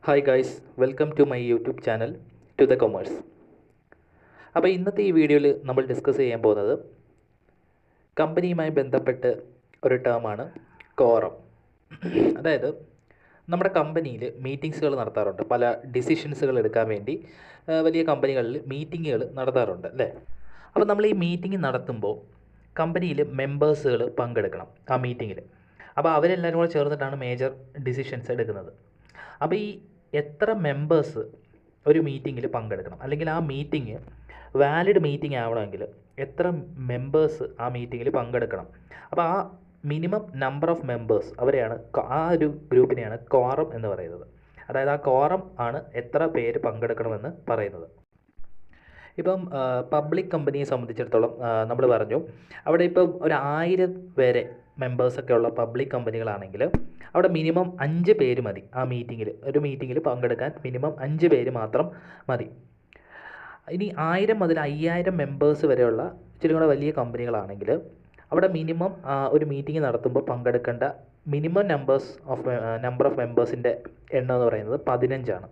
Hi guys, welcome to my YouTube channel to the commerce. അപ്പോൾ ഇന്നത്തെ ഈ വീഡിയോയിൽ നമ്മൾ ഡിസ്കസ് ചെയ്യാൻ പോകുന്നത് കമ്പനിയുമായി ബന്ധപ്പെട്ട് ഒരു ടേമാണ് കോറം. അതായത് നമ്മുടെ കമ്പനിയിൽ മീറ്റിങ്സുകൾ നടത്താറുണ്ട്. പല ഡിസിഷൻസുകൾ എടുക്കാൻ വേണ്ടി വലിയ കമ്പനികളിൽ മീറ്റിങ്ങുകൾ നടത്താറുണ്ട് അല്ലേ. അപ്പോൾ നമ്മൾ ഈ മീറ്റിംഗ് നടത്തുമ്പോൾ കമ്പനിയിൽ മെമ്പേഴ്സുകൾ പങ്കെടുക്കണം ആ മീറ്റിങ്ങിൽ. അപ്പോൾ അവരെല്ലാവരും കൂടെ ചേർന്നിട്ടാണ് മേജർ ഡിസിഷൻസ് എടുക്കുന്നത്. അപ്പോൾ ഈ എത്ര മെമ്പേഴ്സ് ഒരു മീറ്റിങ്ങിൽ പങ്കെടുക്കണം, അല്ലെങ്കിൽ ആ മീറ്റിംഗ് വാലിഡ് മീറ്റിംഗ് ആവണമെങ്കിൽ എത്ര മെമ്പേഴ്സ് ആ മീറ്റിങ്ങിൽ പങ്കെടുക്കണം. അപ്പോൾ ആ മിനിമം നമ്പർ ഓഫ് മെമ്പേഴ്സ് അവരെയാണ് ആ ഒരു ഗ്രൂപ്പിനെയാണ് കോറം എന്ന് പറയുന്നത്. അതായത് ആ കോറം ആണ് എത്ര പേര് പങ്കെടുക്കണമെന്ന് പറയുന്നത്. ഇപ്പം പബ്ലിക് കമ്പനിയെ സംബന്ധിച്ചിടത്തോളം നമ്മൾ പറഞ്ഞു, അവിടെ ഇപ്പം ഒരു 1000 വരെ മെമ്പേഴ്സൊക്കെ ഉള്ള പബ്ലിക് കമ്പനികളാണെങ്കിൽ അവിടെ മിനിമം 5 പേര് മതി. ആ ഒരു മീറ്റിങ്ങിൽ പങ്കെടുക്കാൻ മിനിമം 5 പേര് മാത്രം മതി. ഇനി 1000 മുതൽ 5000 മെമ്പേഴ്സ് വരെയുള്ള ഇച്ചിരി കൂടെ വലിയ കമ്പനികളാണെങ്കിൽ അവിടെ മിനിമം ഒരു മീറ്റിംഗ് നടത്തുമ്പോൾ പങ്കെടുക്കേണ്ട മിനിമം നമ്പർ ഓഫ് മെമ്പേഴ്സിൻ്റെ എണ്ണം എന്ന് പറയുന്നത് 15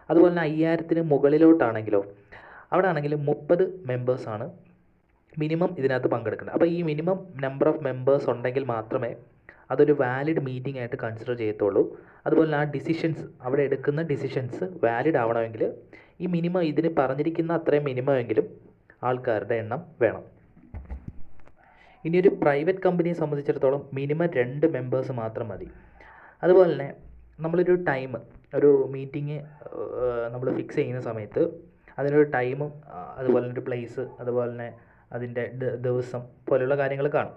അതുപോലെ തന്നെ 5000-ന് മുകളിലോട്ടാണെങ്കിലോ അവിടെ ആണെങ്കിൽ 30 മെമ്പേഴ്സാണ് മിനിമം ഇതിനകത്ത് പങ്കെടുക്കേണ്ടത്. അപ്പോൾ ഈ മിനിമം നമ്പർ ഓഫ് മെമ്പേഴ്സ് ഉണ്ടെങ്കിൽ മാത്രമേ അതൊരു വാലിഡ് മീറ്റിംഗ് ആയിട്ട് കൺസിഡർ ചെയ്യത്തുള്ളൂ. അതുപോലെ ആ ഡിസിഷൻസ് അവിടെ എടുക്കുന്ന ഡിസിഷൻസ് വാലിഡ് ആവണമെങ്കിൽ ഈ മിനിമം ഇതിന് പറഞ്ഞിരിക്കുന്ന അത്രയും മിനിമമെങ്കിലും ആൾക്കാരുടെ എണ്ണം വേണം. ഇനി ഒരു പ്രൈവറ്റ് കമ്പനിയെ സംബന്ധിച്ചിടത്തോളം മിനിമം 2 മെമ്പേഴ്സ് മാത്രം മതി. അതുപോലെ തന്നെ നമ്മളൊരു ടൈം, ഒരു മീറ്റിംഗ് നമ്മൾ ഫിക്സ് ചെയ്യുന്ന സമയത്ത് അതിനൊരു ടൈമും അതുപോലെ തന്നെ ഒരു പ്ലേസ്, അതുപോലെ തന്നെ അതിൻ്റെ ദിവസം പോലെയുള്ള കാര്യങ്ങൾ കാണും.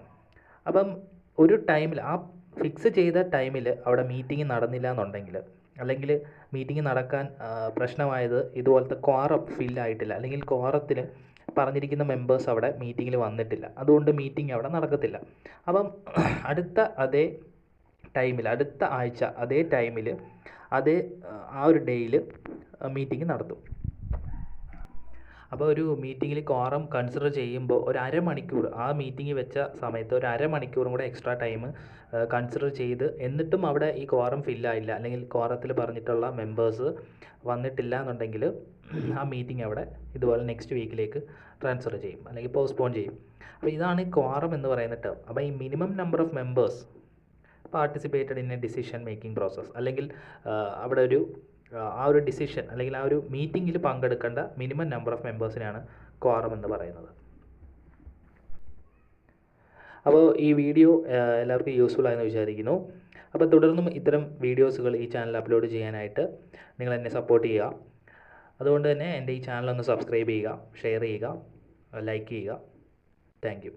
അപ്പം ഒരു ടൈമിൽ ആ ഫിക്സ് ചെയ്ത ടൈമിൽ അവിടെ മീറ്റിംഗ് നടന്നില്ല എന്നുണ്ടെങ്കിൽ, അല്ലെങ്കിൽ മീറ്റിംഗ് നടക്കാൻ പ്രശ്നമായത് ഇതുപോലത്തെ ക്വാറം ഫില്ലായിട്ടില്ല, അല്ലെങ്കിൽ ക്വാറത്തിന് പറഞ്ഞിരിക്കുന്ന മെമ്പേഴ്സ് അവിടെ മീറ്റിങ്ങിൽ വന്നിട്ടില്ല, അതുകൊണ്ട് മീറ്റിംഗ് അവിടെ നടക്കത്തില്ല. അപ്പം അടുത്ത ആഴ്ച അതേ ടൈമിൽ ആ ഒരു ഡേയിൽ മീറ്റിംഗ് നടത്തും. അപ്പോൾ ഒരു മീറ്റിങ്ങിൽ ക്വാറം കൺസിഡർ ചെയ്യുമ്പോൾ ഒരു അരമണിക്കൂർ, ആ മീറ്റിംഗ് വെച്ച സമയത്ത് ഒരു അരമണിക്കൂറും കൂടെ എക്സ്ട്രാ ടൈം കൺസിഡർ ചെയ്ത് എന്നിട്ടും അവിടെ ഈ ക്വാറം ഫില്ലായില്ല, അല്ലെങ്കിൽ ക്വാറത്തിൽ പറഞ്ഞിട്ടുള്ള മെമ്പേഴ്സ് വന്നിട്ടില്ല എന്നുണ്ടെങ്കിൽ ആ മീറ്റിംഗ് അവിടെ ഇതുപോലെ നെക്സ്റ്റ് വീക്കിലേക്ക് ട്രാൻസ്ഫർ ചെയ്യും, അല്ലെങ്കിൽ പോസ്റ്റ്പോൺ ചെയ്യും. അപ്പോൾ ഇതാണ് ക്വാറം എന്ന് പറയുന്ന ടേം. അപ്പോൾ ഈ minimum number of members participated in A decision making process, അല്ലെങ്കിൽ അവിടെ ആ ഒരു ഡിസിഷൻ അല്ലെങ്കിൽ ആ ഒരു മീറ്റിങ്ങിൽ പങ്കെടുക്കേണ്ട മിനിമം നമ്പർ ഓഫ് മെമ്പേഴ്സിനെയാണ് ക്വാറം എന്ന് പറയുന്നത്. അപ്പോൾ ഈ വീഡിയോ എല്ലാവർക്കും യൂസ്ഫുൾ ആയെന്ന് വിചാരിക്കുന്നു. അപ്പോൾ തുടർന്നും ഇത്തരം വീഡിയോസുകൾ ഈ ചാനൽ അപ്ലോഡ് ചെയ്യാനായിട്ട് നിങ്ങൾ എന്നെ സപ്പോർട്ട് ചെയ്യുക. അതുകൊണ്ട് തന്നെ എൻ്റെ ഈ ചാനലൊന്ന് സബ്സ്ക്രൈബ് ചെയ്യുക, ഷെയർ ചെയ്യുക, ലൈക്ക് ചെയ്യുക. Thank you.